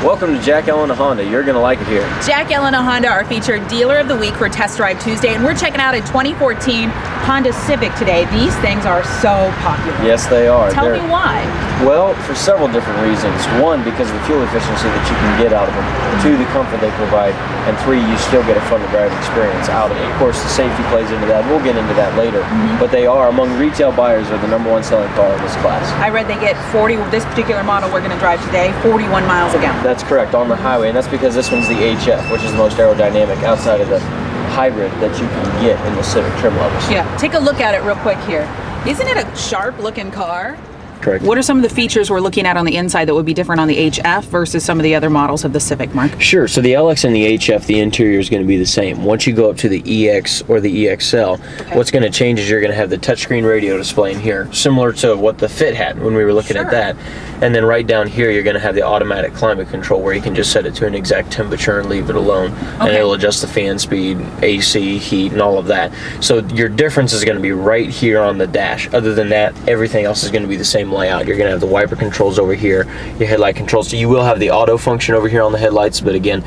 Welcome to Jack Ellena Honda. You're going to like it here. Jack Ellena Honda, our featured dealer of the week for Test Drive Tuesday, and we're checking out a 2014 Honda Civic today. These things are so popular. Yes, they are. Tell me why. Well, for several different reasons. One, because of the fuel efficiency that you can get out of them. Two, the comfort they provide. And three, you still get a fun driving experience out of it. Of course, the safety plays into that. We'll get into that later. But they are, among retail buyers, are the #1 selling car in this class. I read they get 40, this particular model we're going to drive today, 41 miles a gallon. That's correct, on the highway. And that's because this one's the HF, which is the most aerodynamic outside of the hybrid that you can get in the Civic trim levels. Yeah, take a look at it real quick here. Isn't it a sharp looking car? Correct. What are some of the features we're looking at on the inside that would be different on the HF versus some of the other models of the Civic, Mark? Sure. So the LX and the HF, the interior is going to be the same. Once you go up to the EX or the EXL, what's going to change is you're going to have the touchscreen radio display in here, similar to what the Fit had when we were looking at that. And then right down here, you're going to have the automatic climate control where you can just set it to an exact temperature and leave it alone. And it'll adjust the fan speed, AC, heat, and all of that. So your difference is going to be right here on the dash. Other than that, everything else is going to be the same layout. You're going to have the wiper controls over here, your headlight controls. So you will have the auto function over here on the headlights, but again,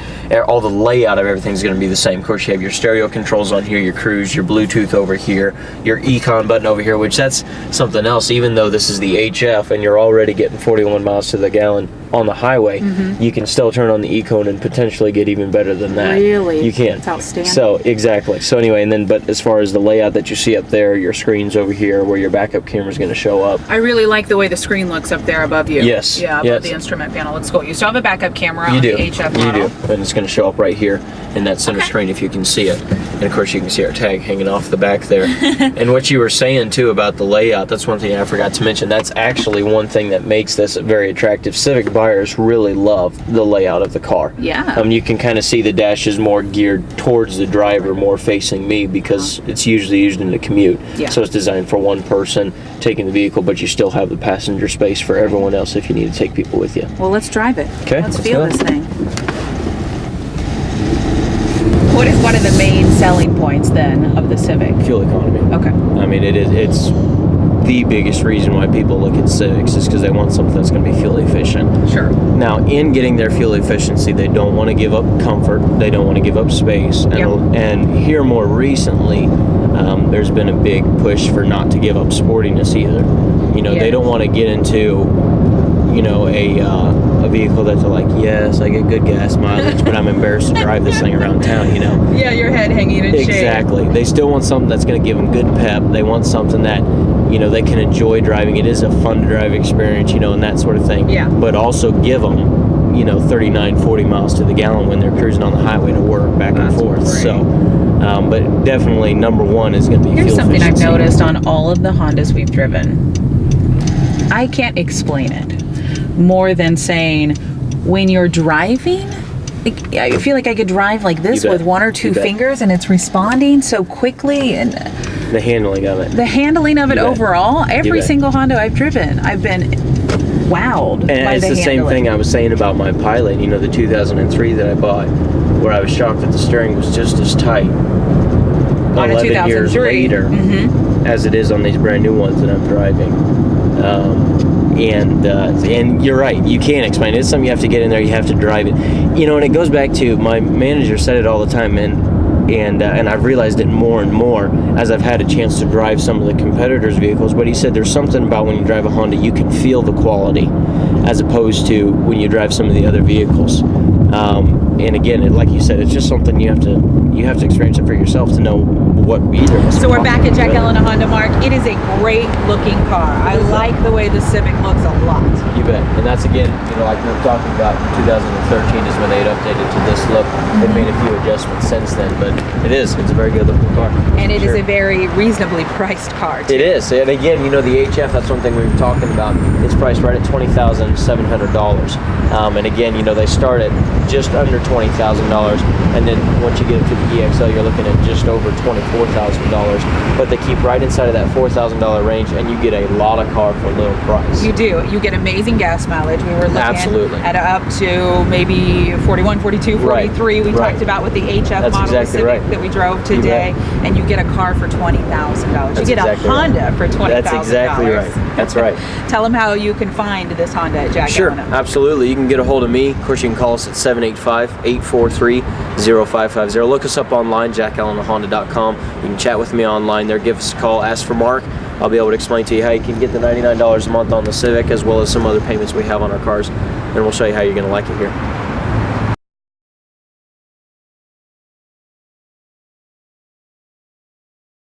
all the layout of everything is going to be the same. Of course, you have your stereo controls on here, your cruise, your Bluetooth over here, your Econ button over here, which that's something else. Even though this is the HF and you're already getting 41 miles to the gallon on the highway, you can still turn on the Econ and potentially get even better than that. Really? You can. That's outstanding. So, exactly. So anyway, and then, but as far as the layout that you see up there, your screens over here where your backup camera is going to show up. I really like the way the screen looks up there above you. Yes. Yeah, above the instrument panel. Let's go. You still have a backup camera on the HF model. You do. And it's going to show up right here in that center screen if you can see it. And of course you can see our tag hanging off the back there. And what you were saying too about the layout, that's one thing I forgot to mention. That's actually one thing that makes this very attractive. Civic buyers really love the layout of the car. Yeah. You can kind of see the dash is more geared towards the driver, more facing me, because it's usually used in the commute. Yeah. So it's designed for one person taking the vehicle, but you still have the passenger space for everyone else if you need to take people with you. Well, let's drive it. Okay. Let's feel this thing. What is one of the main selling points then of the Civic? Fuel economy. Okay. I mean, it's the biggest reason why people look at Civics is because they want something that's going to be fuel efficient. Sure. Now, in getting their fuel efficiency, they don't want to give up comfort. They don't want to give up space. And here more recently, there's been a big push for not to give up sportiness either. They don't want to get into, a vehicle that's like, yes, I get good gas mileage, but I'm embarrassed to drive this thing around town, Yeah, your head hanging in shade. Exactly. They still want something that's going to give them good pep. They want something that, they can enjoy driving. It is a fun to drive experience, and that sort of thing. Yeah. But also give them, 39, 40 miles to the gallon when they're cruising on the highway to work back and forth. Great. So, but definitely #1 is going to be Here's fuel something efficiency. I've noticed on all of the Hondas we've driven. I can't explain it more than saying when you're driving, I feel like I could drive like this with one or two fingers and it's responding so quickly, and the handling of it. The handling of it overall, every single Honda I've driven, I've been wowed by the handling. And it's the same thing I was saying about my Pilot, the 2003 that I bought, where I was shocked that the steering was just as tight 11 years later as it is on these brand new ones that I'm driving. And you're right, you can't explain it. It's something you have to get in there, you have to drive it. And it goes back to, my manager said it all the time, and I've realized it more and more as I've had a chance to drive some of the competitors' vehicles, but he said there's something about when you drive a Honda, you can feel the quality as opposed to when you drive some of the other vehicles. And again, like you said, it's just something you have to experience it for yourself to know what either of us. So we're back at Jack Ellena Honda, Mark. It is a great looking car. I like the way the Civic looks a lot. You bet. And that's again, like we were talking about, 2013 is when they had updated to this look. They've made a few adjustments since then, but it's a very good looking car. And it is a very reasonably priced car too. It is. And again, the HF, that's one thing we were talking about. It's priced right at $20,700. And again, they start at just under $20,000, and then once you get up to the EXL, you're looking at just over $24,000. But they keep right inside of that $4,000 range, and you get a lot of car for a little price. You do. You get amazing gas mileage. We were looking at up to maybe 41, 42, 43. We talked about with the HF model of Civic that we drove today, and you get a car for $20,000. You get a Honda for $20,000. That's exactly right. That's right. Tell them how you can find this Honda at Jack Sure, Ellena. absolutely. You can get a hold of me. Of course, you can call us at 785-843-0550. Look us up online, JackEllenaHonda.com. You can chat with me online there. Give us a call. Ask for Mark. I'll be able to explain to you how you can get the $99 a month on the Civic, as well as some other payments we have on our cars. And we'll show you how you're going to like it here.